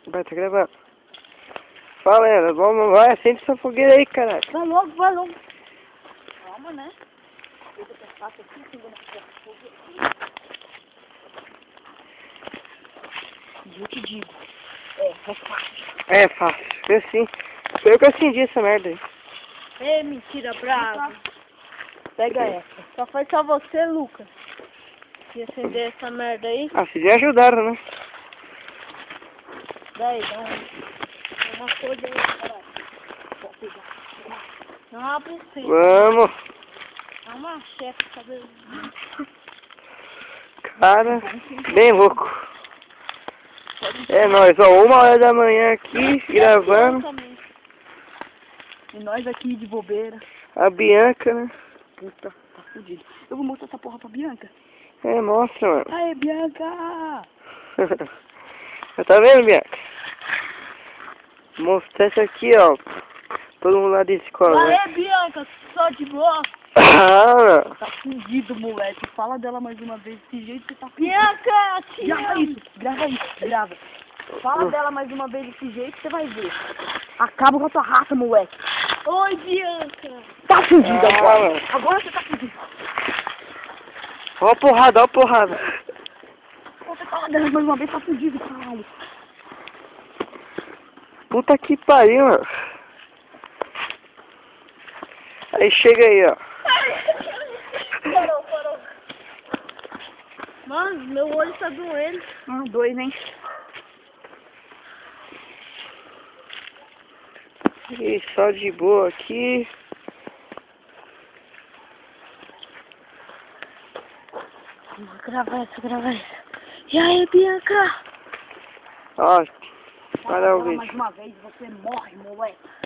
Vai, tá gravando. Fala, Ana, vamos, vai, acende essa fogueira aí, caralho. Vai logo, vai logo. Calma, né? Eu tô pensando aqui, segura a fogueira. E eu te digo, é fácil. É fácil, foi assim. Foi eu que acendi essa merda aí. É mentira, brava. Pega essa. Só foi só você, Lucas, que acender essa merda aí. Ah, vocês já ajudaram, né? Daí, dá uma coisa aí, caralho. Pode pegar. Não, precisa. Vamos. É uma chefe, sabe? Cara, bem louco. É nóis, ó, 1h da manhã aqui, gravando. E nós aqui de bobeira. A Bianca, né? Puta, tá fudido. Eu vou mostrar essa porra pra Bianca. É, mostra, mano. Aê, Bianca! Tá vendo, Bianca? Mostrar isso aqui, ó. Todo mundo lá da escola, né? Aê, Bianca, só de boa. Ah, Tá fudido, moleque. Fala dela mais uma vez, desse jeito que tá fudido. Bianca, grava isso, grava. Fala dela mais uma vez desse jeito, você vai ver. Acaba com a tua raça, moleque. Oi, Bianca. Tá fudido agora. mano. Agora você tá fudido. Ó a porrada, ó a porrada. Você fala dela mais uma vez, tá fudido, caralho. Puta que pariu, mano. Aí chega aí, ó. Parou. Mano, meu olho tá doendo. Dois, hein? E só de boa aqui. Grava isso. E aí, Bianca? Ó, para o Mais vídeo. uma vez, você morre, moleque.